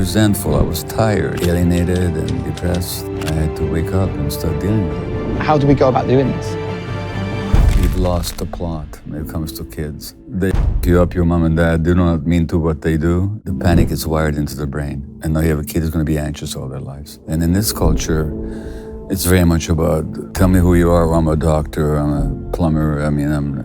resentful, I was tired, alienated and depressed. I had to wake up and start dealing with it. How do we go about doing this? We've lost the plot when it comes to kids. They you up, your mom and dad do not mean to what they do. The panic is wired into the brain. And now you have a kid who's going to be anxious all their lives. And in this culture, it's very much about, tell me who you are. I'm a doctor, I'm a plumber.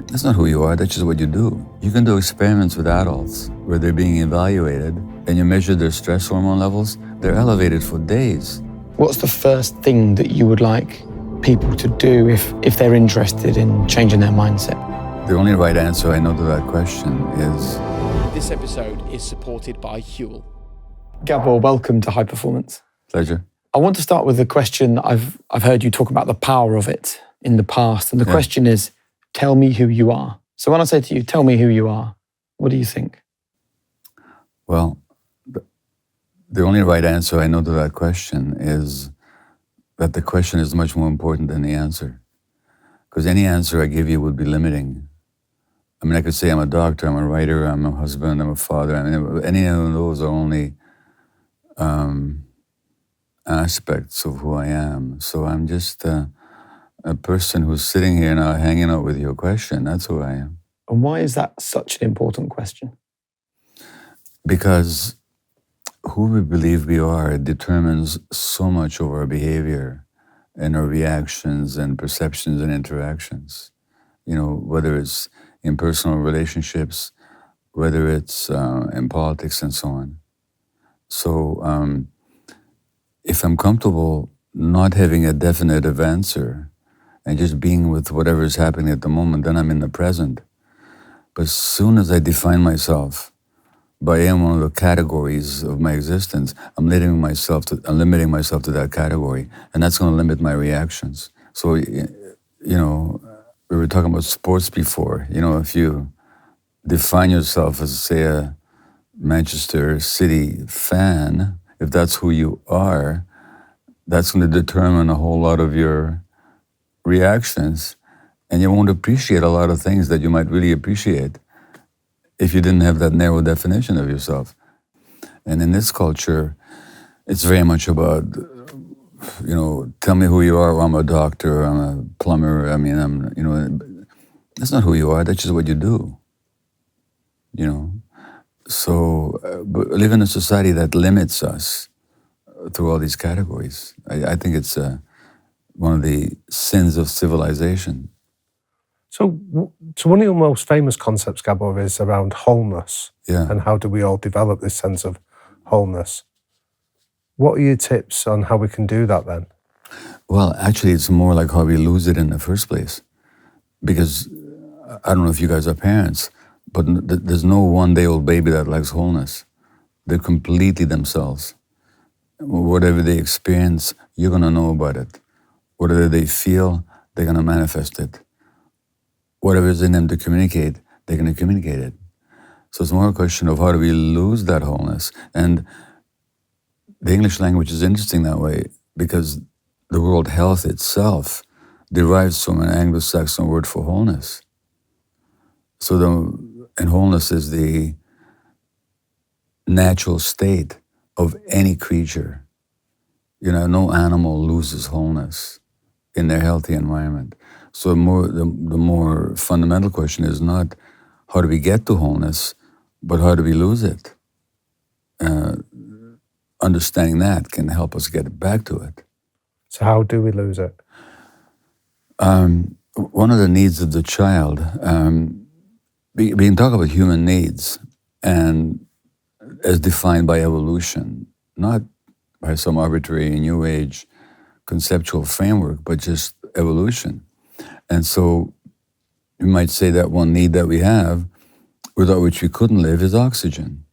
That's not who you are, that's just what you do. You can do experiments with adults where they're being evaluated and you measure their stress hormone levels. They're elevated for days. What's the first thing that you would like people to do if they're interested in changing their mindset? The only right answer I know to that question is... This episode is supported by Huel. Gabor, welcome to High Performance. Pleasure. I want to start with a question. I've heard you talk about the power of it in the past. And the question is, tell me who you are. So when I say to you, tell me who you are, what do you think? Well, the only right answer I know to that question is that the question is much more important than the answer. Because any answer I give you would be limiting. I could say I'm a doctor, I'm a writer, I'm a husband, I'm a father. Any of those are only aspects of who I am. So I'm just a person who's sitting here now hanging out with your question. That's who I am. And why is that such an important question? Because who we believe we are determines so much of our behavior and our reactions and perceptions and interactions. Whether it's in personal relationships, whether it's in politics and so on. So if I'm comfortable not having a definitive answer and just being with whatever is happening at the moment, then I'm in the present. But as soon as I define myself by any one of the categories of my existence, I'm limiting myself to that category, and that's going to limit my reactions. So, we were talking about sports before. If you define yourself as, say, a Manchester City fan, if that's who you are, that's going to determine a whole lot of your reactions, and you won't appreciate a lot of things that you might really appreciate if you didn't have that narrow definition of yourself. And in this culture, it's very much about, tell me who you are. I'm a doctor, I'm a plumber. That's not who you are, that's just what you do. So, but we live in a society that limits us through all these categories. I think it's one of the sins of civilization. So one of your most famous concepts, Gabor, is around wholeness. Yeah. And how do we all develop this sense of wholeness? What are your tips on how we can do that then? Well, actually, it's more like how we lose it in the first place. Because I don't know if you guys are parents, but there's no one-day-old baby that likes wholeness. They're completely themselves. Whatever they experience, you're going to know about it. Whatever they feel, they're going to manifest it. Whatever is in them to communicate, they're going to communicate it. So it's more a question of how do we lose that wholeness. And the English language is interesting that way because the word health itself derives from an Anglo-Saxon word for wholeness. And wholeness is the natural state of any creature. No animal loses wholeness in their healthy environment. So the more fundamental question is not how do we get to wholeness, but how do we lose it? Understanding that can help us get back to it. So how do we lose it? One of the needs of the child, we can talk about human needs and as defined by evolution, not by some arbitrary New Age conceptual framework, but just evolution. And so you might say that one need that we have, without which we couldn't live, is oxygen.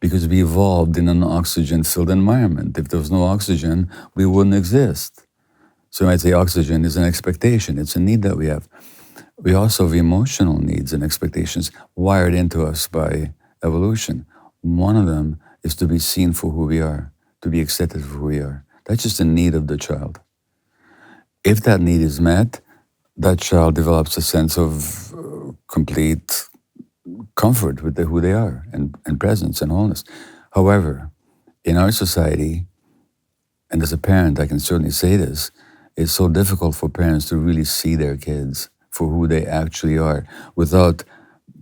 Because we evolved in an oxygen-filled environment. If there was no oxygen, we wouldn't exist. So you might say oxygen is an expectation. It's a need that we have. We also have emotional needs and expectations wired into us by evolution. One of them is to be seen for who we are, to be accepted for who we are. That's just a need of the child. If that need is met, that child develops a sense of complete comfort with who they are and presence and wholeness. However, in our society, and as a parent, I can certainly say this, it's so difficult for parents to really see their kids for who they actually are without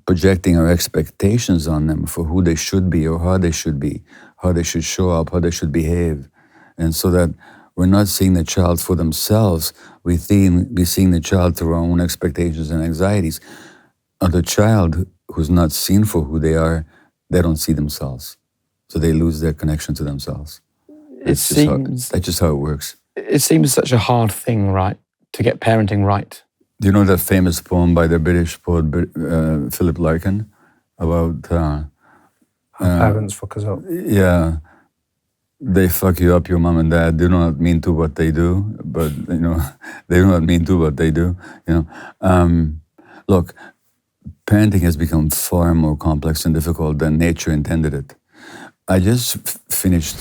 projecting our expectations on them for who they should be or how they should be, how they should show up, how they should behave. And so that we're not seeing the child for themselves, we're seeing the child through our own expectations and anxieties. And the child who's not seen for who they are, they don't see themselves. So they lose their connection to themselves. That's just how it works. It seems such a hard thing, right, to get parenting right. Do you know that famous poem by the British poet Philip Larkin about parents fuck us up? Yeah, they fuck you up. Your mom and dad do not mean to what they do, but they do not mean to what they do. Look, parenting has become far more complex and difficult than nature intended it. I just finished.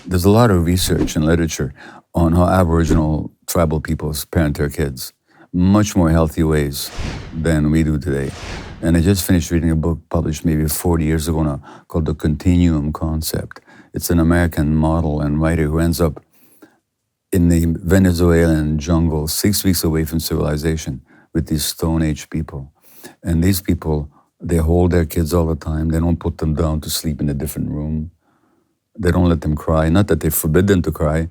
There's a lot of research and literature on how Aboriginal tribal peoples parent their kids. Much more healthy ways than we do today. And I just finished reading a book published maybe 40 years ago now called The Continuum Concept. It's an American model and writer who ends up in the Venezuelan jungle 6 weeks away from civilization with these Stone Age people. And these people, they hold their kids all the time. They don't put them down to sleep in a different room. They don't let them cry. Not that they forbid them to cry.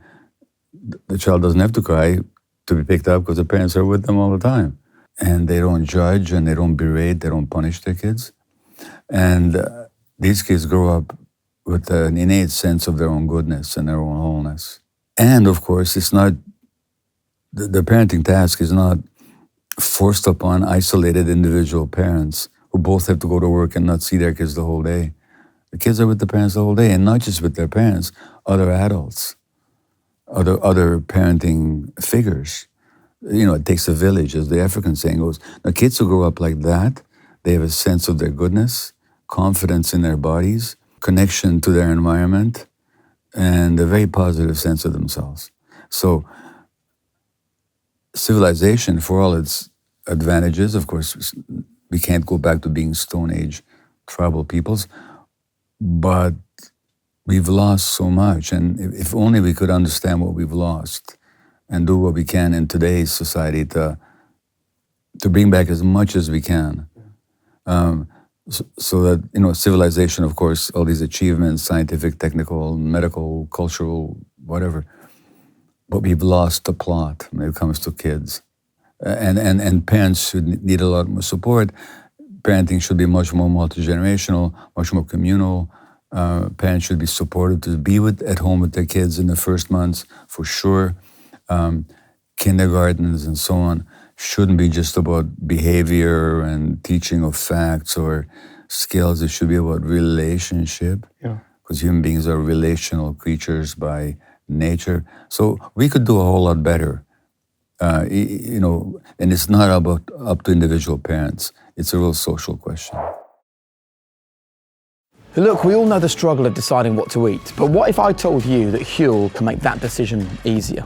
The child doesn't have to cry to be picked up because the parents are with them all the time. And they don't judge and they don't berate, they don't punish their kids. And these kids grow up with an innate sense of their own goodness and their own wholeness. And of course, it's not, the parenting task is not forced upon isolated individual parents who both have to go to work and not see their kids the whole day. The kids are with the parents the whole day, and not just with their parents, other adults, other parenting figures. It takes a village, as the African saying goes. Now, kids who grow up like that, they have a sense of their goodness, confidence in their bodies, connection to their environment, and a very positive sense of themselves. So, civilization, for all its advantages, of course, we can't go back to being Stone Age tribal peoples, but we've lost so much. And if only we could understand what we've lost and do what we can in today's society to bring back as much as we can. So that, civilization, of course, all these achievements, scientific, technical, medical, cultural, whatever, but we've lost the plot when it comes to kids. And parents should need a lot more support. Parenting should be much more multi-generational, much more communal. Parents should be supported to be at home with their kids in the first months, for sure. Kindergartens and so on shouldn't be just about behavior and teaching of facts or skills. It should be about relationship, because human beings are relational creatures by nature. So we could do a whole lot better, and it's not up to individual parents. It's a real social question. Look, we all know the struggle of deciding what to eat, but what if I told you that Huel can make that decision easier?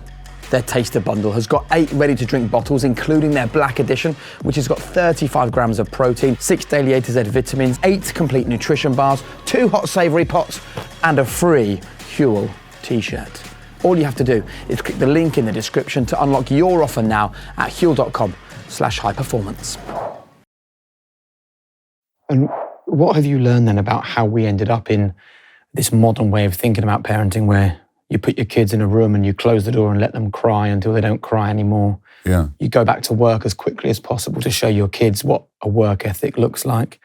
Their taster bundle has got 8 ready-to-drink bottles, including their black edition, which has got 35 grams of protein, 6 daily A to Z vitamins, 8 complete nutrition bars, 2 hot savoury pots, and a free Huel t-shirt. All you have to do is click the link in the description to unlock your offer now at huel.com/highperformance. And what have you learned then about how we ended up in this modern way of thinking about parenting, where you put your kids in a room and you close the door and let them cry until they don't cry anymore? Yeah. You go back to work as quickly as possible to show your kids what a work ethic looks like.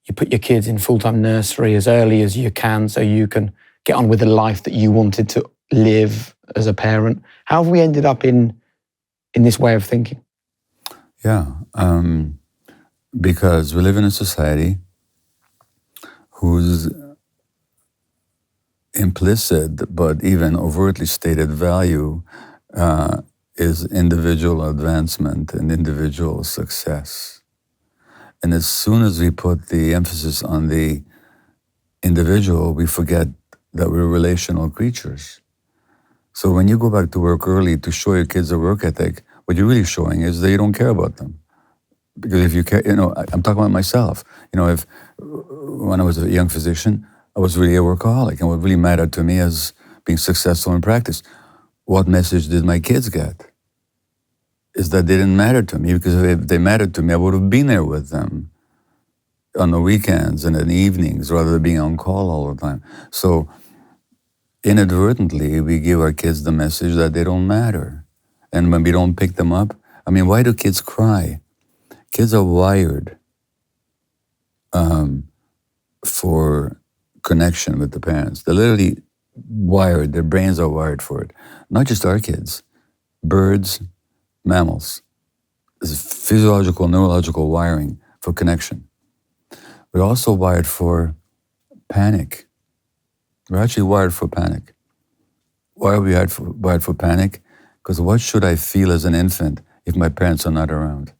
You put your kids in full-time nursery as early as you can so you can get on with the life that you wanted to live as a parent. How have we ended up in this way of thinking? Yeah, because we live in a society whose implicit but even overtly stated value is individual advancement and individual success. And as soon as we put the emphasis on the individual, we forget that we're relational creatures. So when you go back to work early to show your kids a work ethic, what you're really showing is that you don't care about them. Because if you care, I'm talking about myself. When I was a young physician, I was really a workaholic, and what really mattered to me is being successful in practice. What message did my kids get? Is that they didn't matter to me, because if they mattered to me, I would have been there with them on the weekends and in the evenings rather than being on call all the time. So inadvertently, we give our kids the message that they don't matter. And when we don't pick them up, I mean, why do kids cry? Kids are wired for connection with the parents. They're literally wired, their brains are wired for it. Not just our kids, birds, mammals. There's physiological, neurological wiring for connection. We're also wired for panic. We're actually wired for panic. Why are we wired for panic? Because what should I feel as an infant if my parents are not around?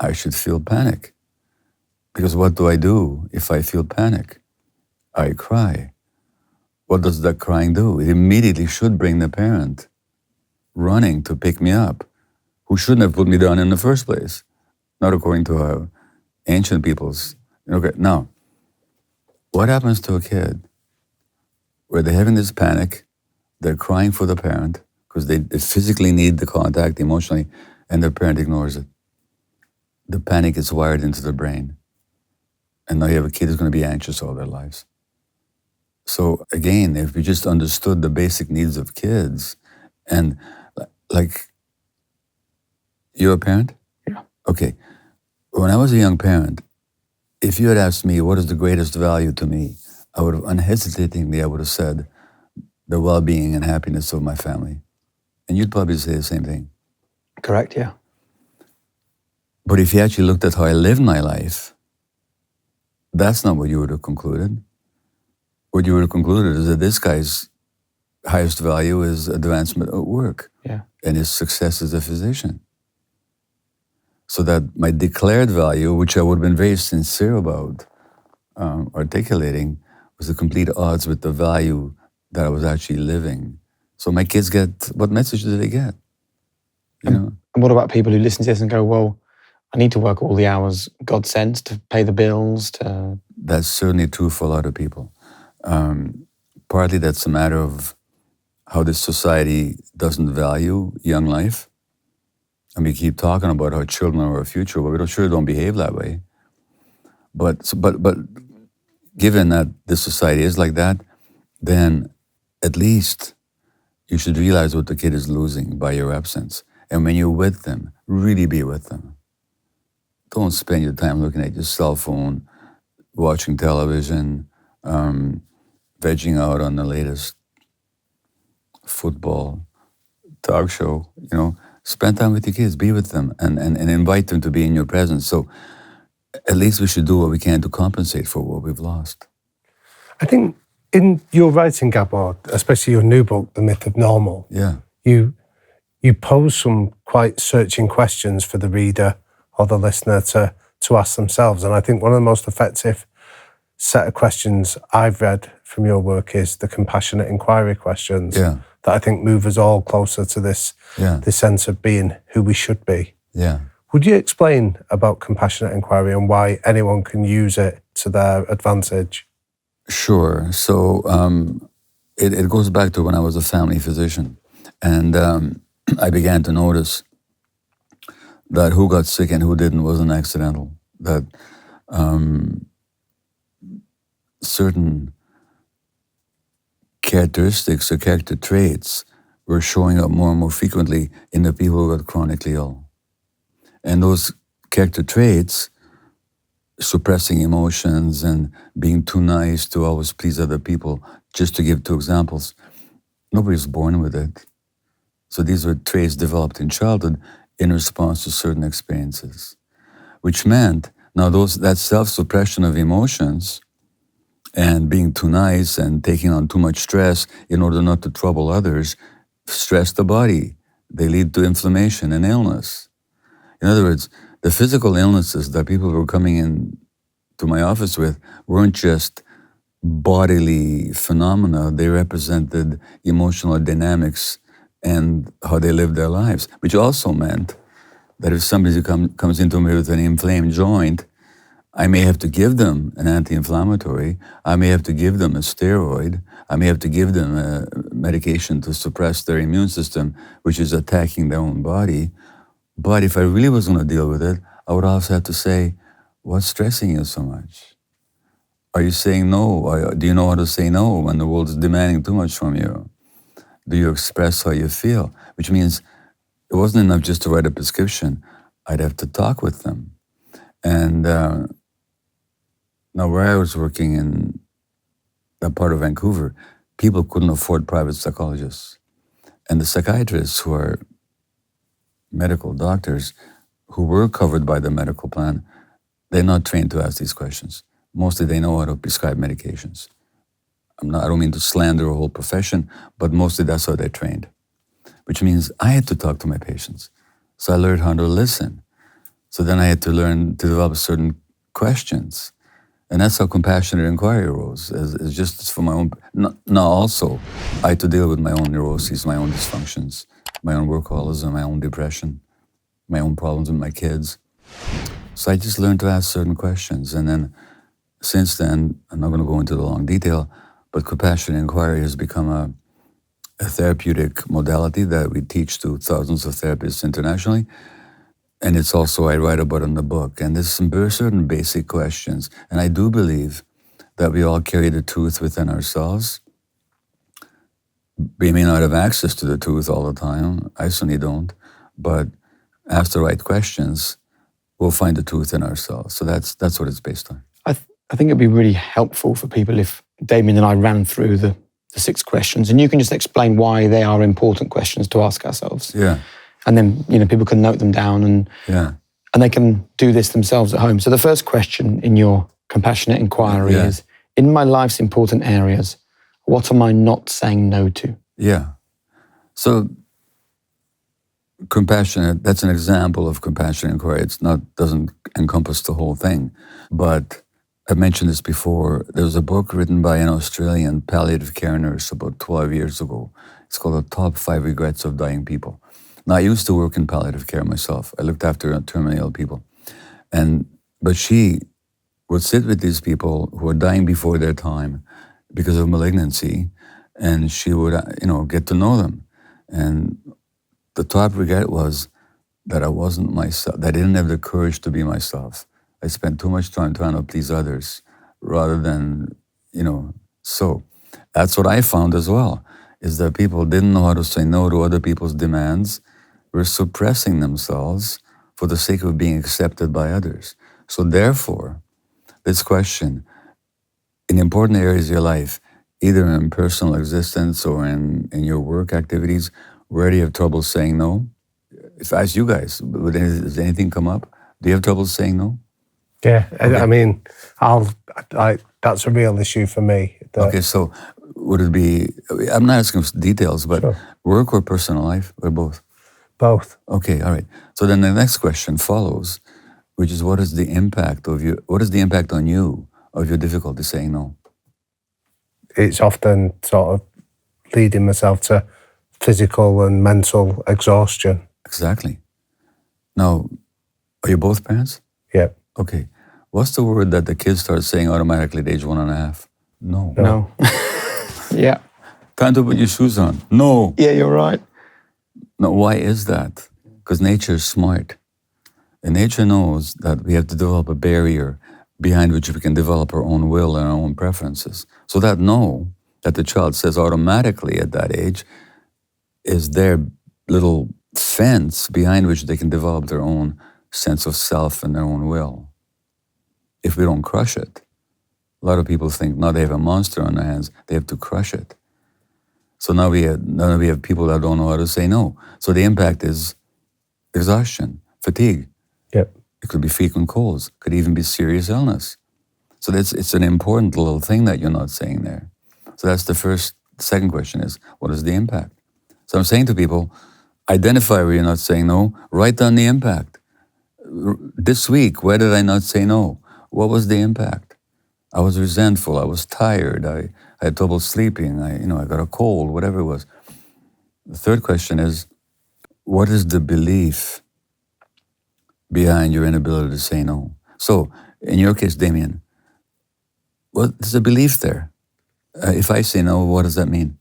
I should feel panic. Because what do I do if I feel panic? I cry. What does that crying do? It immediately should bring the parent running to pick me up, who shouldn't have put me down in the first place, not according to ancient peoples. Okay, now, what happens to a kid where they're having this panic, they're crying for the parent because they physically need the contact emotionally, and their parent ignores it? The panic is wired into the brain. And now you have a kid who's going to be anxious all their lives. So again, if we just understood the basic needs of kids, and like, you're a parent? Yeah. Okay. When I was a young parent, if you had asked me what is the greatest value to me, I would have unhesitatingly, I would have said the well-being and happiness of my family. And you'd probably say the same thing. Correct, yeah. But if you actually looked at how I lived my life, that's not what you would have concluded. What you would have concluded is that this guy's highest value is advancement at work, and his success as a physician. So that my declared value, which I would have been very sincere about articulating, was the complete odds with the value that I was actually living. So my kids what message do they get? You know? And what about people who listen to this and go, well, I need to work all the hours God sends to pay the bills, to... That's certainly true for a lot of people. Partly that's a matter of how this society doesn't value young life. And we keep talking about how children are our future, but we don't behave that way. But given that this society is like that, then at least you should realize what the kid is losing by your absence. And when you're with them, really be with them. Don't spend your time looking at your cell phone, watching television, vegging out on the latest football talk show. Spend time with your kids, be with them, and invite them to be in your presence. So at least we should do what we can to compensate for what we've lost. I think in your writing, Gabor, especially your new book, The Myth of Normal, you pose some quite searching questions for the reader or the listener to ask themselves. And I think one of the most effective set of questions I've read from your work is the compassionate inquiry questions that I think move us all closer to this sense of being who we should be. Yeah. Would you explain about compassionate inquiry and why anyone can use it to their advantage? Sure. So it goes back to when I was a family physician, and I began to notice that who got sick and who didn't wasn't accidental. That certain characteristics or character traits were showing up more and more frequently in the people who got chronically ill. And those character traits, suppressing emotions and being too nice to always please other people, just to give two examples, nobody's born with it. So these were traits developed in childhood in response to certain experiences, which meant now that self-suppression of emotions and being too nice and taking on too much stress in order not to trouble others stress the body. They lead to inflammation and illness. In other words, the physical illnesses that people were coming in to my office with weren't just bodily phenomena, they represented emotional dynamics and how they lived their lives, which also meant that if somebody comes into me with an inflamed joint, I may have to give them an anti-inflammatory. I may have to give them a steroid. I may have to give them a medication to suppress their immune system, which is attacking their own body. But if I really was going to deal with it, I would also have to say, what's stressing you so much? Are you saying no? Do you know how to say no when the world is demanding too much from you? Do you express how you feel? Which means it wasn't enough just to write a prescription. I'd have to talk with them. And now where I was working in that part of Vancouver, people couldn't afford private psychologists. And the psychiatrists who are medical doctors who were covered by the medical plan, they're not trained to ask these questions. Mostly they know how to prescribe medications. I don't mean to slander a whole profession, but mostly that's how they're trained. Which means I had to talk to my patients. So I learned how to listen. So then I had to learn to develop certain questions. And that's how compassionate inquiry arose. It's just for my own. Now also, I had to deal with my own neuroses, my own dysfunctions, my own workaholism, my own depression, my own problems with my kids. So I just learned to ask certain questions. And then since then, I'm not going to go into the long detail, but compassionate inquiry has become a therapeutic modality that we teach to thousands of therapists internationally. And it's also, I write about in the book. And there's some certain basic questions. And I do believe that we all carry the truth within ourselves. We may not have access to the truth all the time. I certainly don't. But ask the right questions, we'll find the truth in ourselves. So that's what it's based on. I think it'd be really helpful for people if Damian and I ran through the 6 questions, and you can just explain why they are important questions to ask ourselves. Yeah. And then, people can note them down and they can do this themselves at home. So the first question in your compassionate inquiry is, in my life's important areas, what am I not saying no to? Yeah. So compassionate, that's an example of compassionate inquiry. Doesn't encompass the whole thing. But I mentioned this before. There was a book written by an Australian palliative care nurse about 12 years ago. It's called The Top 5 Regrets of Dying People. Now, I used to work in palliative care myself. I looked after terminally ill people. But she would sit with these people who are dying before their time because of malignancy, and she would, get to know them. And the top regret was that I wasn't myself, that I didn't have the courage to be myself. I spent too much time trying to please others rather than, so that's what I found as well, is that people didn't know how to say no to other people's demands, were suppressing themselves for the sake of being accepted by others. So therefore, this question, in important areas of your life, either in personal existence or in your work activities, where do you have trouble saying no? If I ask you guys, does anything come up? Do you have trouble saying no? Yeah, Okay. I mean, that's a real issue for me. Okay, so would it be, I'm not asking for details, but Sure. Work or personal life, or both? Both. Okay, all right. So then the next question follows, which is what is the impact on you of your difficulty saying no? It's often sort of leading myself to physical and mental exhaustion. Exactly. Now, are you both parents? Yeah. Okay. What's the word that the kids start saying automatically at age 1.5? No. No. Yeah. Time to put your shoes on. No. Yeah, you're right. Now, why is that? Because nature is smart. And nature knows that we have to develop a barrier behind which we can develop our own will and our own preferences. So that no, that the child says automatically at that age, is their little fence behind which they can develop their own sense of self and their own will. If we don't crush it, a lot of people think now they have a monster on their hands, they have to crush it. So now we have people that don't know how to say no. So the impact is exhaustion, fatigue. Yep. It could be frequent colds, could even be serious illness. So it's an important little thing that you're not saying there. So that's the first. Second question is, what is the impact? So I'm saying to people, identify where you're not saying no, write down the impact. This week, where did I not say no? What was the impact? I was resentful, I was tired, I had trouble sleeping, I got a cold, whatever it was. The third question is, what is the belief behind your inability to say no? So In your case, Damian, there's a belief there. If I say no, what does that mean?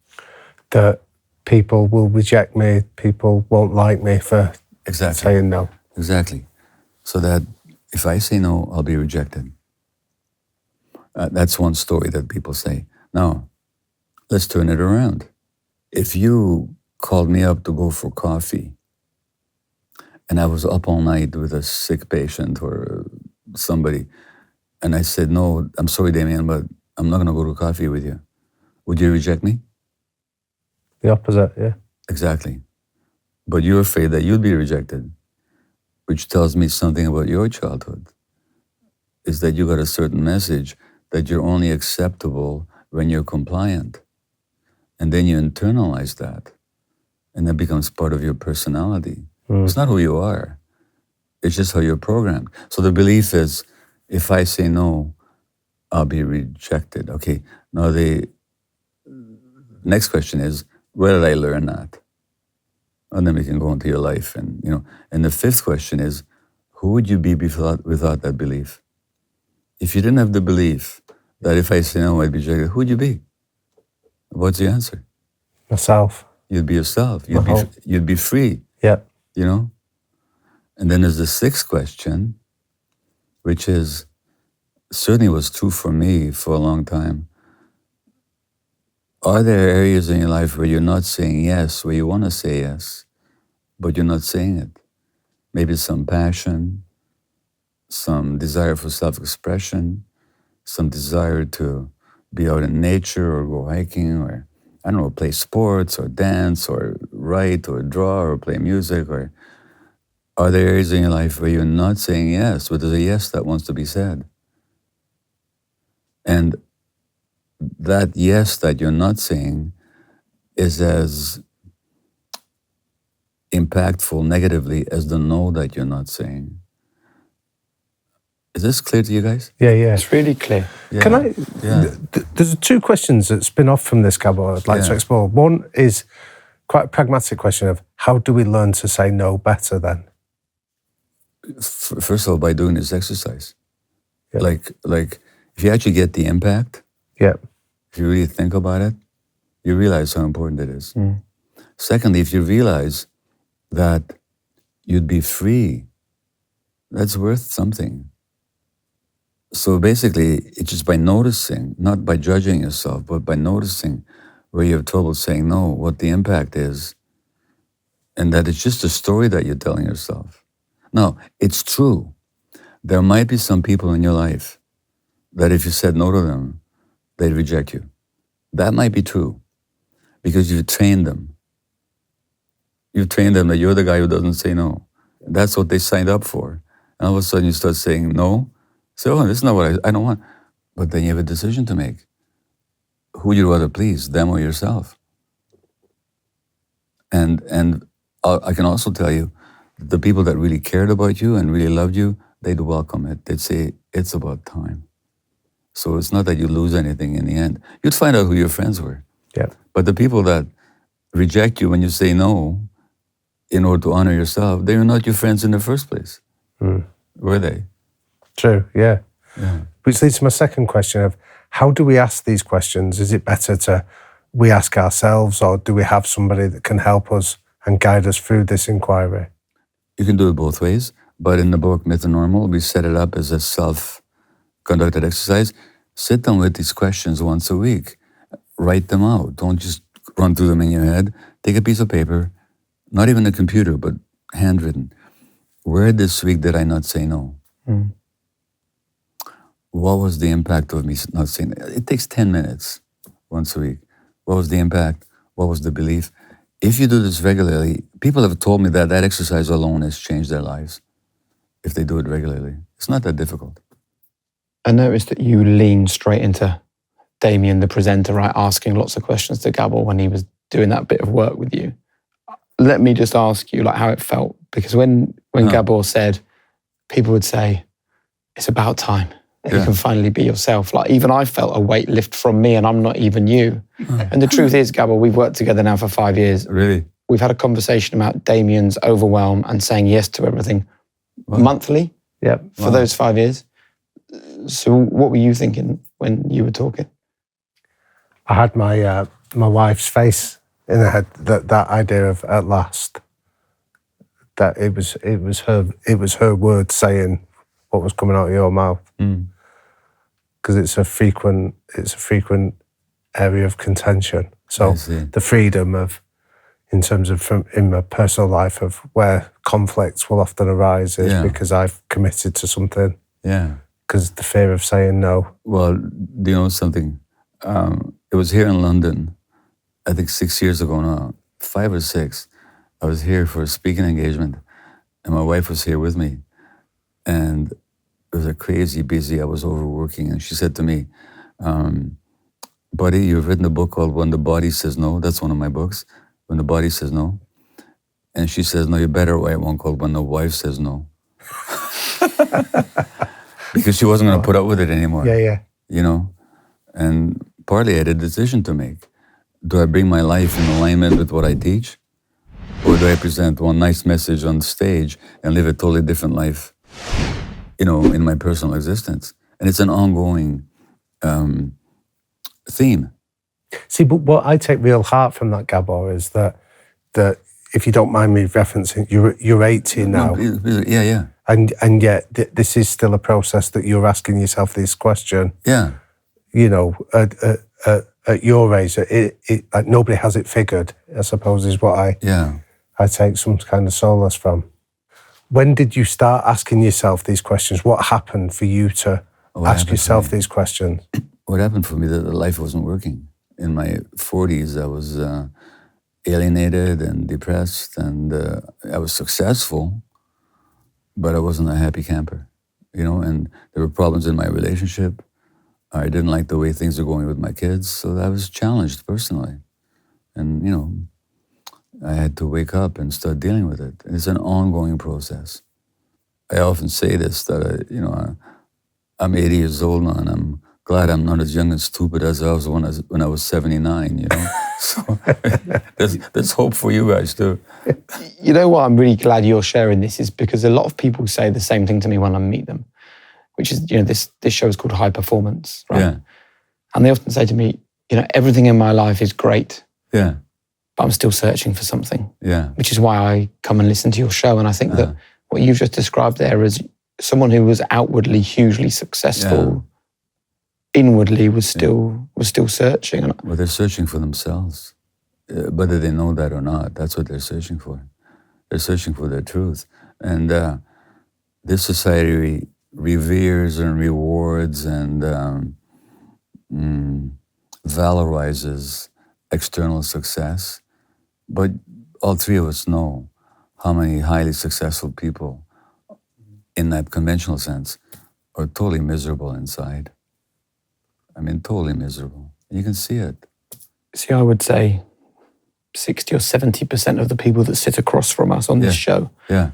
That people will reject me, people won't like me for saying no. Exactly. So that if I say no, I'll be rejected. That's one story that people say. Now, let's turn it around. If you called me up to go for coffee and I was up all night with a sick patient or somebody, and I said, no, I'm sorry, Damian, but I'm not going to go to coffee with you, would you reject me? The opposite, yeah. Exactly. But you're afraid that you'd be rejected, which tells me something about your childhood, is that you got a certain message that you're only acceptable when you're compliant. And then you internalize that, and that becomes part of your personality. It's not who you are. It's just how you're programmed. So the belief is, if I say no, I'll be rejected. Okay, now the next question is, where did I learn that? And then we can go into your life. And and the fifth question is, who would you be without that belief? If you didn't have the belief that if I say no, I'd be rejected, who would you be? What's the answer? Myself. You'd be yourself. You'd be free. Yeah. And then there's the sixth question, which is certainly was true for me for a long time. Are there areas in your life where you're not saying yes, where you want to say yes, but you're not saying it? Maybe some passion, some desire for self-expression, some desire to be out in nature or go hiking or, I don't know, play sports or dance or write or draw or play music. Or are there areas in your life where you're not saying yes, but there's a yes that wants to be said? And that yes that you're not saying is as impactful negatively as the no that you're not saying. Is this clear to you guys? Yeah, yeah. It's really clear. Yeah. Can I? Yeah. There's two questions that spin off from this, Gabor, I'd like to explore. One is quite a pragmatic question of how do we learn to say no better then? First of all, by doing this exercise. Yeah. Like if you actually get the impact, if you really think about it, you realize how important it is. Secondly, if you realize that you'd be free, that's worth something. So basically, it's just by noticing, not by judging yourself, but by noticing where you have trouble saying no, what the impact is, and that it's just a story that you're telling yourself. Now, it's true. There might be some people in your life that if you said no to them, they'd reject you. That might be true because you've trained them. You've trained them that you're the guy who doesn't say no. That's what they signed up for. And all of a sudden you start saying no. Say, oh, this is not what I don't want. But then you have a decision to make. Who would you rather please, them or yourself? And I can also tell you, the people that really cared about you and really loved you, they'd welcome it. They'd say, it's about time. So it's not that you lose anything in the end. You'd find out who your friends were. Yeah. But the people that reject you when you say no, in order to honor yourself, they were not your friends in the first place. Were they? True, yeah. Which leads to my second question of how do we ask these questions? Is it better we ask ourselves, or do we have somebody that can help us and guide us through this inquiry? You can do it both ways, but in the book Myth and Normal, we set it up as a self-conducted exercise. Sit down with these questions once a week. Write them out. Don't just run through them in your head. Take a piece of paper, not even a computer, but handwritten. Where this week did I not say no? What was the impact of me not saying no? It takes 10 minutes once a week. What was the impact? What was the belief? If you do this regularly, people have told me that that exercise alone has changed their lives if they do it regularly. It's not that difficult. I noticed that you leaned straight into Damian, the presenter, right, asking lots of questions to Gabor when he was doing that bit of work with you. Let me just ask you how it felt, because when Gabor said, people would say, it's about time that you can finally be yourself. Like even I felt a weight lift from me and I'm not even you. And the truth is, Gabor, we've worked together now for 5 years. Really? We've had a conversation about Damian's overwhelm and saying yes to everything monthly for those 5 years. So what were you thinking when you were talking? I had my my wife's face in the head, that idea of at last. That it was her words saying what was coming out of your mouth. Because it's a frequent area of contention. So the freedom of, in terms of in my personal life, of where conflicts will often arise is because I've committed to something. Yeah. Because the fear of saying no. Well, do you know something? It was here in London, I think 6 years ago now, 5 or 6. I was here for a speaking engagement, and my wife was here with me. And it was a crazy busy, I was overworking, and she said to me, buddy, you've written a book called When the Body Says No. That's one of my books, When the Body Says No. And she says, no, you better write one called When the Wife Says No. Because she wasn't going to put up with it anymore. Yeah. You know? And partly I had a decision to make. Do I bring my life in alignment with what I teach? Or do I present one nice message on stage and live a totally different life, you know, in my personal existence? And it's an ongoing theme. See, but what I take real heart from that, Gabor, is that if you don't mind me referencing, you're 80 now. No, yeah. And yet this is still a process that you're asking yourself this question. Yeah. You know, at your age, like nobody has it figured, I suppose, is what I take some kind of solace from. When did you start asking yourself these questions? What happened for you to ask yourself these questions? What happened for me, that life wasn't working. In my 40s, I was alienated and depressed, and I was successful, but I wasn't a happy camper, you know, and there were problems in my relationship. I didn't like the way things were going with my kids, so I was challenged personally. And, you know, I had to wake up and start dealing with it. It's an ongoing process. I often say this, that, I'm 80 years old now, and I'm glad I'm not as young and stupid as I was when I was 79, you know? So there's hope for you guys too. You know what, I'm really glad you're sharing this, is because a lot of people say the same thing to me when I meet them, which is, you know, this show is called High Performance, right? Yeah. And they often say to me, you know, everything in my life is great. Yeah. But I'm still searching for something. Yeah. Which is why I come and listen to your show. And I think that what you've just described there is someone who was outwardly hugely successful, inwardly was still searching. Well, they're searching for themselves. Whether they know that or not, that's what they're searching for. They're searching for their truth. And this society reveres and rewards and valorizes external success. But all three of us know how many highly successful people, in that conventional sense, are totally miserable inside. I mean, totally miserable. You can see it. See, I would say 60 or 70% of the people that sit across from us on this show are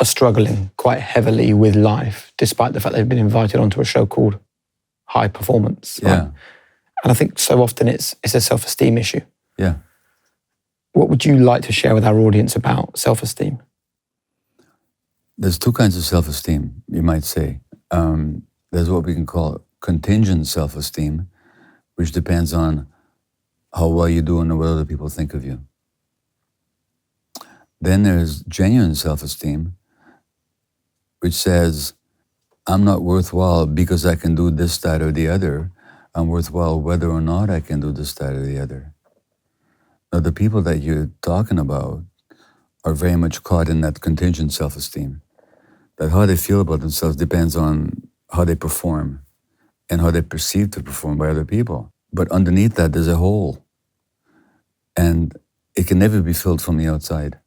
struggling quite heavily with life, despite the fact they've been invited onto a show called High Performance. Right? Yeah. And I think so often it's a self-esteem issue. Yeah. What would you like to share with our audience about self-esteem? There's two kinds of self-esteem, you might say. There's what we can call contingent self-esteem, which depends on how well you do and what other people think of you. Then there's genuine self-esteem, which says, I'm not worthwhile because I can do this, that, or the other. I'm worthwhile whether or not I can do this, that, or the other. Now, the people that you're talking about are very much caught in that contingent self-esteem, that how they feel about themselves depends on how they perform and how they're perceived to perform by other people. But underneath that, there's a hole. And it can never be filled from the outside.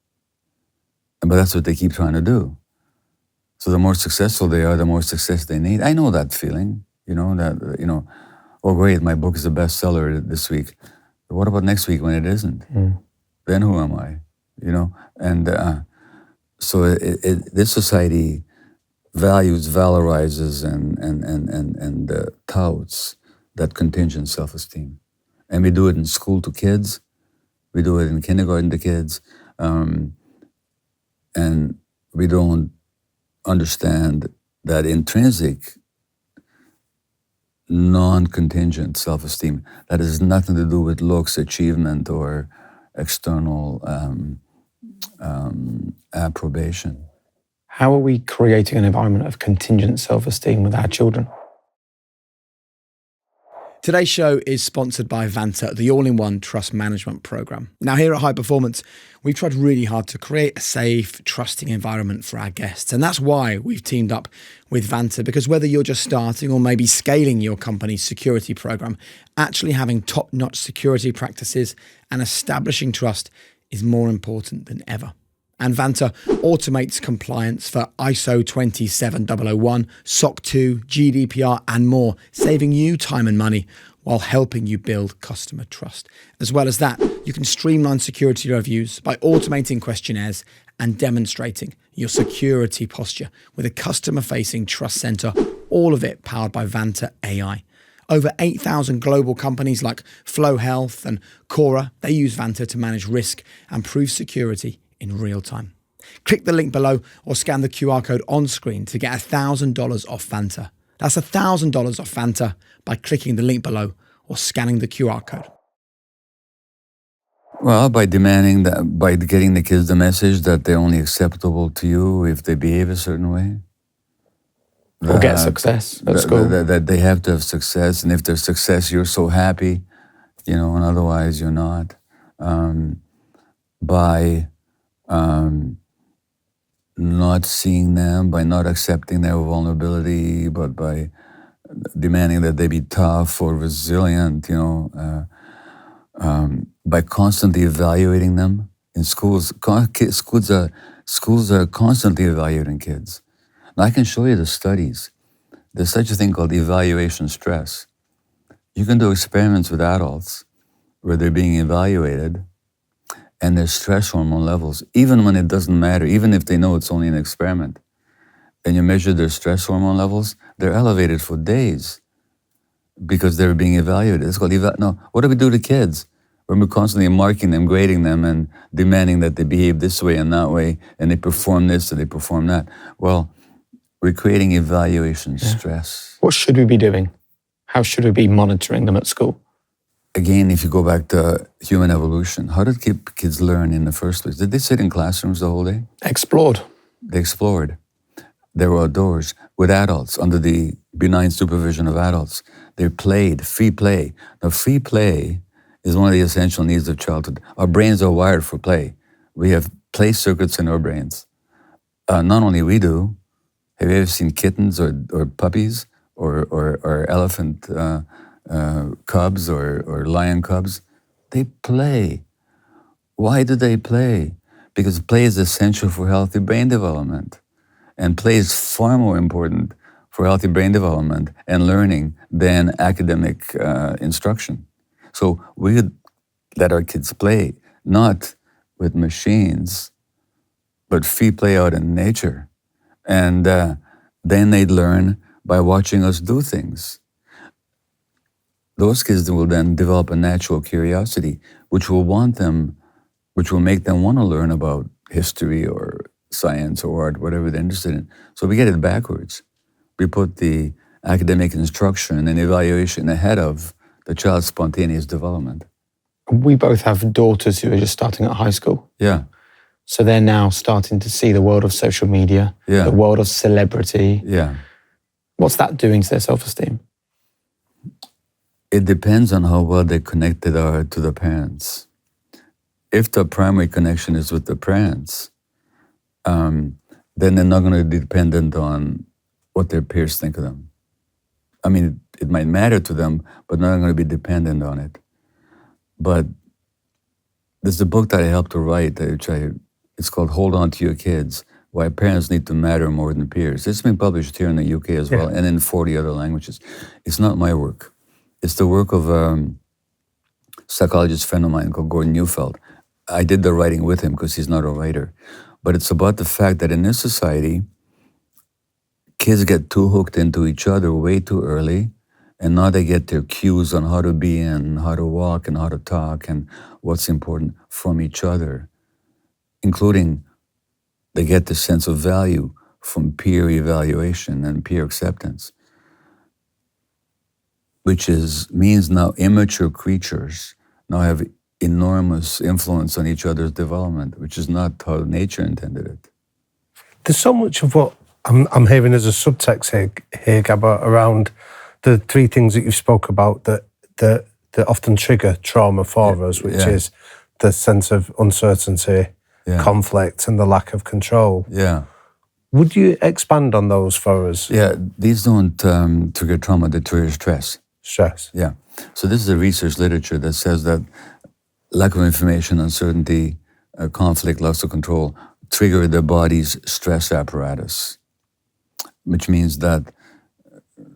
But that's what they keep trying to do. So the more successful they are, the more success they need. I know that feeling, oh great, my book is a bestseller this week. But what about next week when it isn't? Then who am I? And so this society values, valorizes, and touts that contingent self-esteem. And we do it in school to kids. We do it in kindergarten to kids. And we don't understand that intrinsic non-contingent self-esteem. That has nothing to do with looks, achievement, or external approbation. How are we creating an environment of contingent self-esteem with our children? Today's show is sponsored by Vanta, the all-in-one trust management program. Now, here at High Performance, we've tried really hard to create a safe, trusting environment for our guests. And that's why we've teamed up with Vanta, because whether you're just starting or maybe scaling your company's security program, actually having top-notch security practices and establishing trust is more important than ever. And Vanta automates compliance for ISO 27001, SOC 2, GDPR, and more, saving you time and money while helping you build customer trust. As well as that, you can streamline security reviews by automating questionnaires and demonstrating your security posture with a customer-facing trust center, all of it powered by Vanta AI. Over 8,000 global companies like Flow Health and Cora, they use Vanta to manage risk and prove security in real time. Click the link below or scan the QR code on screen to get $1,000 off Vanta. That's $1,000 off Vanta by clicking the link below or scanning the QR code. Well, by demanding that, by getting the kids the message that they're only acceptable to you if they behave a certain way. Or get success at school. That they have to have success, and if there's success, you're so happy, and otherwise you're not. By not seeing them, by not accepting their vulnerability, but by demanding that they be tough or resilient, by constantly evaluating them in schools. Schools are constantly evaluating kids. Now, I can show you the studies. There's such a thing called evaluation stress. You can do experiments with adults where they're being evaluated, and their stress hormone levels, even when it doesn't matter, even if they know it's only an experiment, and you measure their stress hormone levels, they're elevated for days because they're being evaluated. It's called No, what do we do to kids? When we're constantly marking them, grading them, and demanding that they behave this way and that way, and they perform this and they perform that. Well, we're creating evaluation stress. What should we be doing? How should we be monitoring them at school? Again, if you go back to human evolution, how did kids learn in the first place? Did they sit in classrooms the whole day? Explored. They explored. They were outdoors with adults, under the benign supervision of adults. They played, free play. Now, free play is one of the essential needs of childhood. Our brains are wired for play. We have play circuits in our brains. Not only we do. Have you ever seen kittens or puppies or elephant cubs or lion cubs? They play. Why do they play? Because play is essential for healthy brain development. And play is far more important for healthy brain development and learning than academic instruction. So we could let our kids play, not with machines, but free play out in nature. And then they'd learn by watching us do things. Those kids will then develop a natural curiosity, which will make them want to learn about history or science or art, whatever they're interested in. So we get it backwards. We put the academic instruction and evaluation ahead of the child's spontaneous development. We both have daughters who are just starting at high school. Yeah. So they're now starting to see the world of social media, the world of celebrity. Yeah. What's that doing to their self-esteem? It depends on how well they connected are to the parents. If the primary connection is with the parents, then they're not going to be dependent on what their peers think of them. I mean, it might matter to them, but they're not going to be dependent on it. But there's a book that I helped to write, it's called Hold On to Your Kids, Why Parents Need to Matter More Than Peers. It's been published here in the UK as well, and in 40 other languages. It's not my work. It's the work of a psychologist friend of mine called Gordon Neufeld. I did the writing with him because he's not a writer. But it's about the fact that in this society, kids get too hooked into each other way too early, and now they get their cues on how to be and how to walk and how to talk and what's important from each other, including they get the sense of value from peer evaluation and peer acceptance. which means now immature creatures now have enormous influence on each other's development, which is not how nature intended it. There's so much of what I'm hearing as a subtext here, Gabor, around the three things that you spoke about that often trigger trauma for us, which is the sense of uncertainty, conflict, and the lack of control. Yeah. Would you expand on those for us? Yeah, these don't trigger trauma, they trigger stress. Stress. Yeah. So this is the research literature that says that lack of information, uncertainty, conflict, loss of control trigger the body's stress apparatus, which means that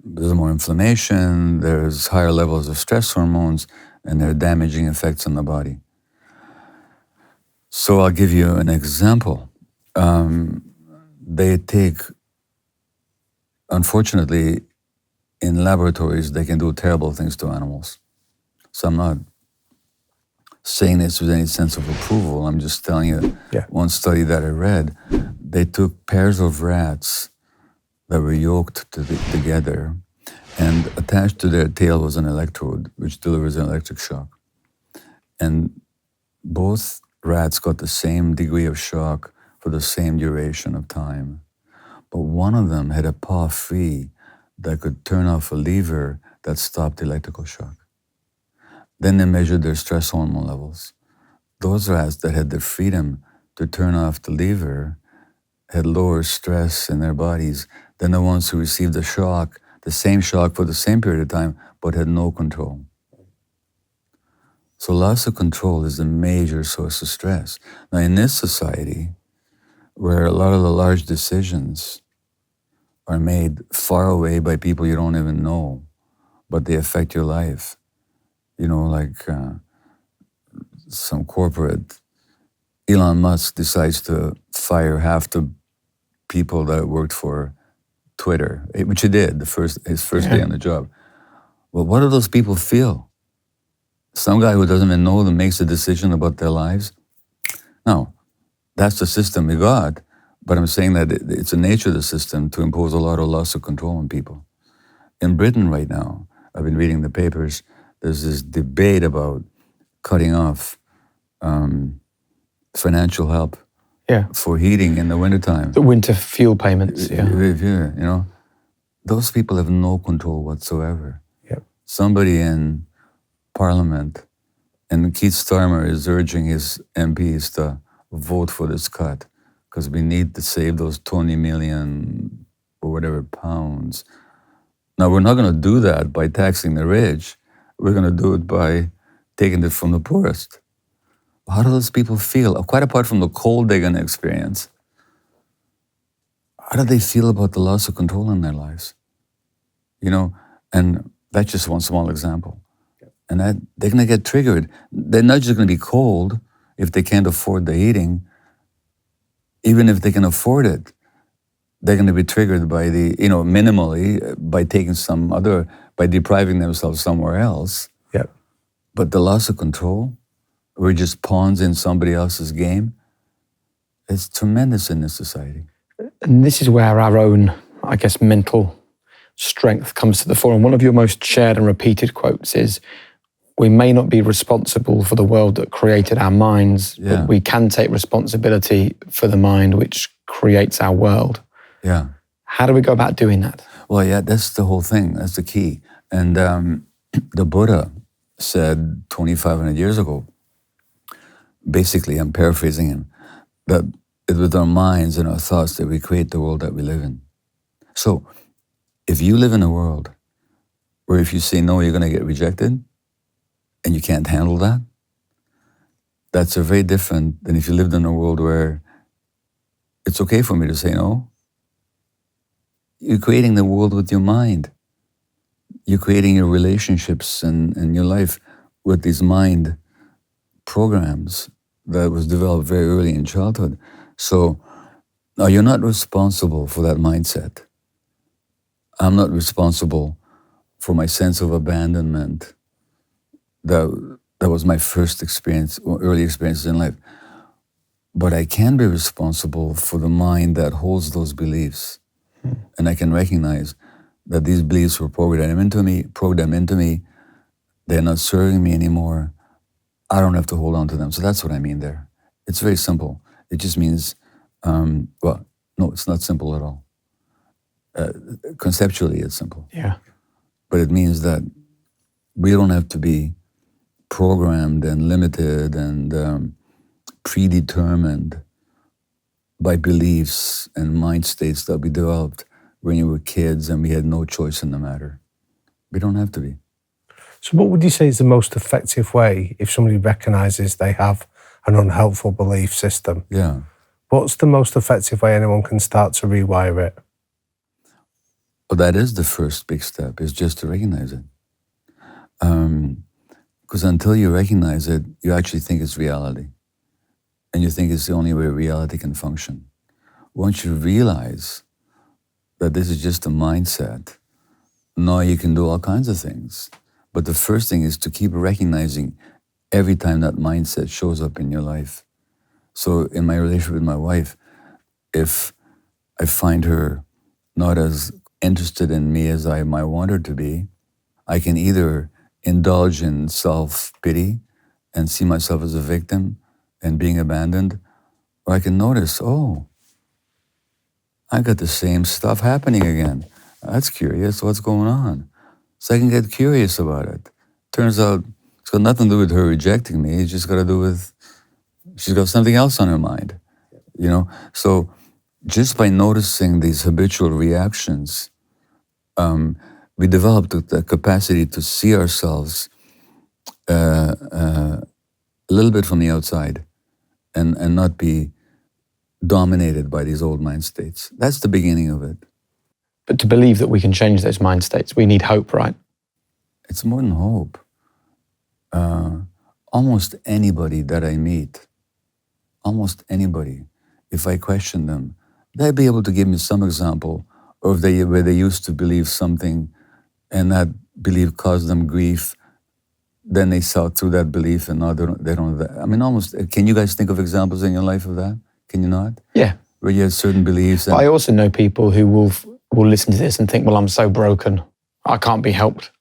there's more inflammation, there's higher levels of stress hormones, and there are damaging effects on the body. So I'll give you an example. They take, unfortunately, in laboratories, they can do terrible things to animals. So I'm not saying this with any sense of approval. I'm just telling you one study that I read. They took pairs of rats that were yoked together, and attached to their tail was an electrode, which delivers an electric shock. And both rats got the same degree of shock for the same duration of time. But one of them had a paw free that could turn off a lever that stopped the electrical shock. Then they measured their stress hormone levels. Those rats that had the freedom to turn off the lever had lower stress in their bodies than the ones who received the same shock for the same period of time, but had no control. So loss of control is a major source of stress. Now in this society, where a lot of the large decisions are made far away by people you don't even know, but they affect your life. You know, like some corporate, Elon Musk decides to fire half the people that worked for Twitter, which he did his first day on the job. Well, what do those people feel? Some guy who doesn't even know them makes a decision about their lives? No, that's the system we got. But I'm saying that it's the nature of the system to impose a lot of loss of control on people. In Britain right now, I've been reading the papers, there's this debate about cutting off financial help for heating in the wintertime. The winter fuel payments, You know, those people have no control whatsoever. Yep. Somebody in Parliament, and Keith Starmer is urging his MPs to vote for this cut, because we need to save those 20 million or whatever pounds. Now, we're not going to do that by taxing the rich. We're going to do it by taking it from the poorest. How do those people feel? Quite apart from the cold they're going to experience, how do they feel about the loss of control in their lives? You know, and that's just one small example. And that they're going to get triggered. They're not just going to be cold if they can't afford the heating. Even if they can afford it, they're going to be triggered by minimally by taking by depriving themselves somewhere else. Yep. But the loss of control, we're just pawns in somebody else's game. It's tremendous in this society. And this is where our own, I guess, mental strength comes to the fore. And one of your most shared and repeated quotes is, we may not be responsible for the world that created our minds, but we can take responsibility for the mind which creates our world. Yeah. How do we go about doing that? Well, yeah, that's the whole thing. That's the key. And the Buddha said 2,500 years ago, basically, I'm paraphrasing him, that it's with our minds and our thoughts that we create the world that we live in. So if you live in a world where if you say no, you're going to get rejected, and you can't handle that, that's very different than if you lived in a world where it's okay for me to say no. You're creating the world with your mind. You're creating your relationships and your life with these mind programs that was developed very early in childhood. So now you're not responsible for that mindset. I'm not responsible for my sense of abandonment. That was my first experience, early experiences in life. But I can be responsible for the mind that holds those beliefs. And I can recognize that these beliefs were programmed into me, they're not serving me anymore, I don't have to hold on to them. So that's what I mean there. It's very simple. It just means, well, no, it's not simple at all. Conceptually, it's simple. Yeah. But it means that we don't have to be programmed and limited and predetermined by beliefs and mind states that we developed when we were kids and we had no choice in the matter. We don't have to be. So what would you say is the most effective way if somebody recognises they have an unhelpful belief system? Yeah. What's the most effective way anyone can start to rewire it? Well, that is the first big step, is just to recognize it. Because until you recognize it, you actually think it's reality. And you think it's the only way reality can function. Once you realize that this is just a mindset, now you can do all kinds of things. But the first thing is to keep recognizing every time that mindset shows up in your life. So in my relationship with my wife, if I find her not as interested in me as I might want her to be, I can either indulge in self-pity and see myself as a victim and being abandoned, or I can notice, oh, I got the same stuff happening again. That's curious, what's going on? So I can get curious about it. Turns out it's got nothing to do with her rejecting me, it's just got to do with, she's got something else on her mind, you know? So just by noticing these habitual reactions, we developed the capacity to see ourselves a little bit from the outside and not be dominated by these old mind states. That's the beginning of it. But to believe that we can change those mind states, we need hope, right? It's more than hope. Almost anybody that I meet, almost anybody, if I question them, they'll be able to give me some example of where they used to believe something and that belief caused them grief. Then they saw through that belief and now they don't have that. I mean, almost, can you guys think of examples in your life of that? Can you not? Yeah. Where you had certain beliefs. But I also know people who will listen to this and think, well, I'm so broken, I can't be helped.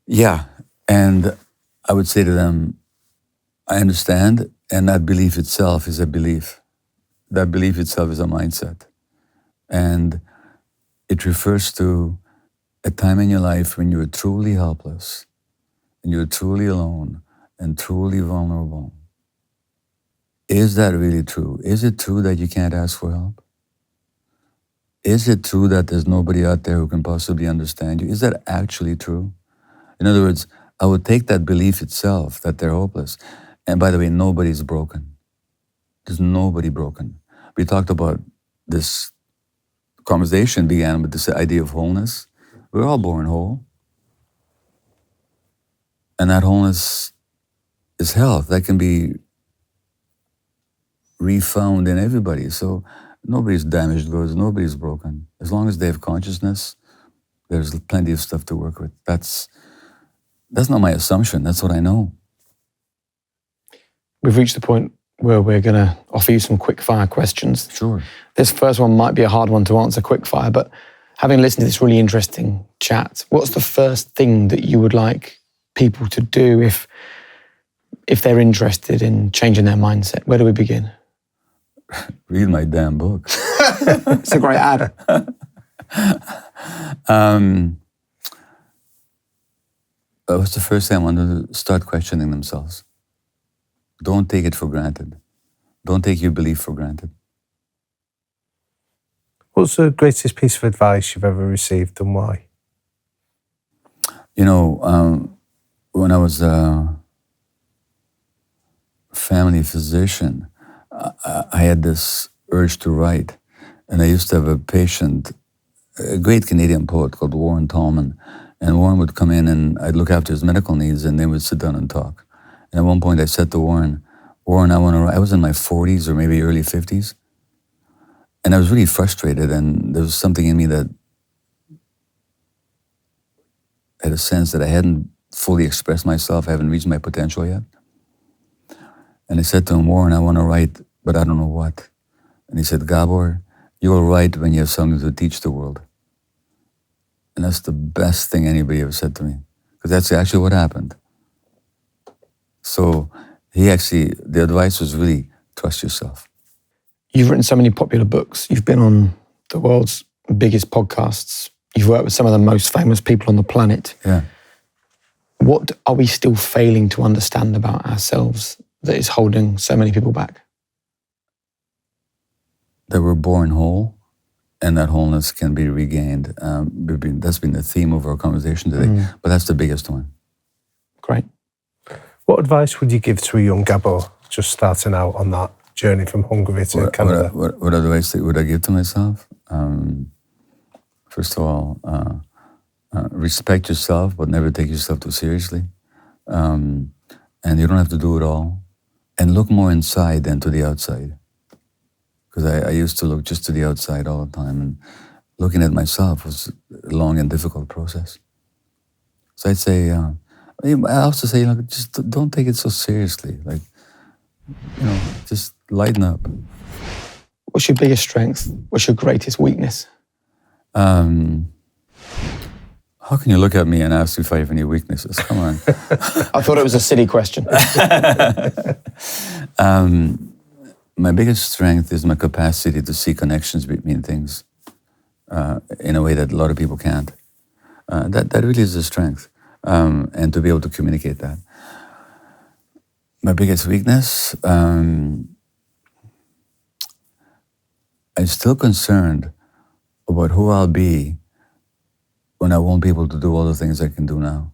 Yeah, and I would say to them, I understand, and that belief itself is a belief. That belief itself is a mindset. And it refers to a time in your life when you were truly helpless, and you were truly alone, and truly vulnerable. Is that really true? Is it true that you can't ask for help? Is it true that there's nobody out there who can possibly understand you? Is that actually true? In other words, I would take that belief itself, that they're hopeless. And by the way, nobody's broken. There's nobody broken. We talked about this conversation began with this idea of wholeness. We're all born whole. And that wholeness is health. That can be refound in everybody. So nobody's damaged goods, nobody's broken. As long as they have consciousness, there's plenty of stuff to work with. That's not my assumption, that's what I know. We've reached the point where we're going to offer you some quick fire questions. Sure. This first one might be a hard one to answer quick fire, but having listened to this really interesting chat, what's the first thing that you would like people to do if they're interested in changing their mindset? Where do we begin? Read my damn book. It's a great ad. What's the first thing I want to start questioning themselves? Don't take it for granted. Don't take your belief for granted. What's the greatest piece of advice you've ever received and why? You know, when I was a family physician, I had this urge to write. And I used to have a patient, a great Canadian poet called Warren Tallman. And Warren would come in and I'd look after his medical needs and they would sit down and talk. And at one point I said to Warren, I want to write. I was in my 40s or maybe early 50s. And I was really frustrated and there was something in me that had a sense that I hadn't fully expressed myself, I haven't reached my potential yet. And I said to him, Warren, I want to write, but I don't know what. And he said, Gabor, you will write when you have something to teach the world. And that's the best thing anybody ever said to me, because that's actually what happened. So the advice was really trust yourself. You've written so many popular books. You've been on the world's biggest podcasts. You've worked with some of the most famous people on the planet. Yeah. What are we still failing to understand about ourselves that is holding so many people back? That we're born whole, and that wholeness can be regained. That's been the theme of our conversation today, but that's the biggest one. Great. What advice would you give to a young Gabor just starting out on that journey from Hungary to Canada? What advice would I give to myself? First of all, respect yourself, but never take yourself too seriously. And you don't have to do it all. And look more inside than to the outside. Because I used to look just to the outside all the time. And looking at myself was a long and difficult process. So I'd say, I also say, just don't take it so seriously. Just lighten up. What's your biggest strength? What's your greatest weakness? How can you look at me and ask if I have any weaknesses? Come on. I thought it was a silly question. My biggest strength is my capacity to see connections between things in a way that a lot of people can't. That really is a strength, and to be able to communicate that. My biggest weakness, I'm still concerned about who I'll be when I won't be able to do all the things I can do now.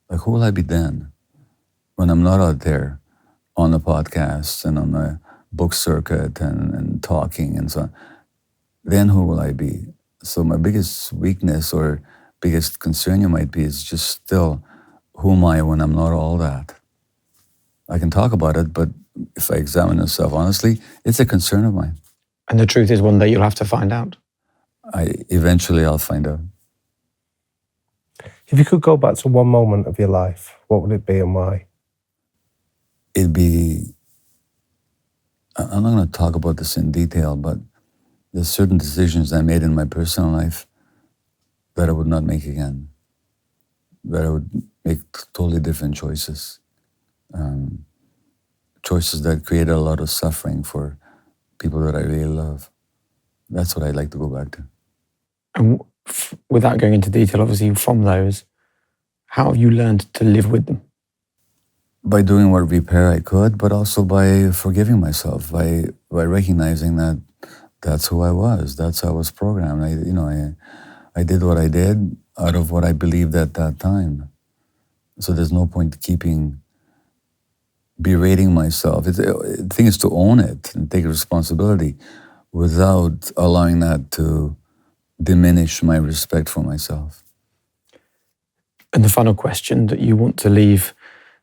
Like, who will I be then? When I'm not out there on the podcast and on the book circuit and talking and so on. Then who will I be? So my biggest weakness or biggest concern you might be is just still, who am I when I'm not all that? I can talk about it, but if I examine myself honestly, it's a concern of mine. And the truth is, one day you'll have to find out. Eventually I'll find out. If you could go back to one moment of your life, what would it be and why? It'd be, I'm not going to talk about this in detail, but there's certain decisions I made in my personal life that I would not make again. That I would make totally different choices. Choices that created a lot of suffering for people that I really love. That's what I'd like to go back to. And without going into detail, obviously, from those, how have you learned to live with them? By doing what repair I could, but also by forgiving myself, by recognizing that that's who I was, that's how I was programmed. I did what I did out of what I believed at that time. So there's no point keeping berating myself. The thing is to own it and take responsibility without allowing that to diminish my respect for myself. And the final question that you want to leave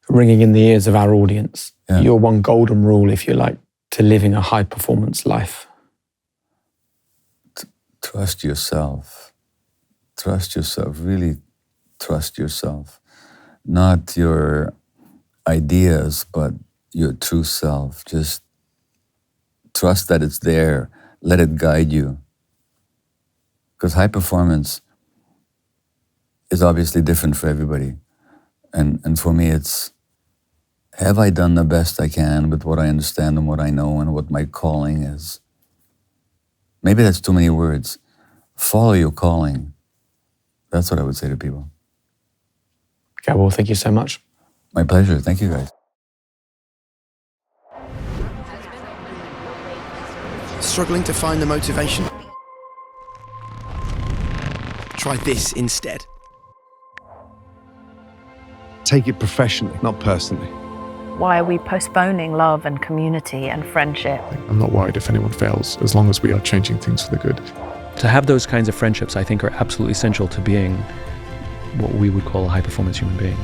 ringing in the ears of our audience, your one golden rule, if you like, to living a high-performance life. Trust yourself. Trust yourself. Really trust yourself. Not your ideas, but your true self. Just trust that it's there. Let it guide you. Because high performance is obviously different for everybody. And for me, it's, have I done the best I can with what I understand and what I know and what my calling is? Maybe that's too many words. Follow your calling. That's what I would say to people. Gabor, thank you so much. My pleasure. Thank you, guys. Struggling to find the motivation? Try this instead. Take it professionally, not personally. Why are we postponing love and community and friendship? I'm not worried if anyone fails, as long as we are changing things for the good. To have those kinds of friendships, I think, are absolutely essential to being what we would call a high-performance human being.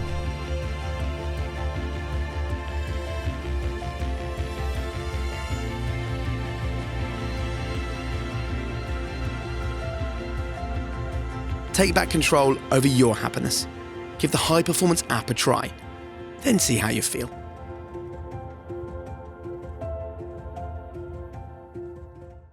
Take back control over your happiness. Give the High Performance app a try, then see how you feel.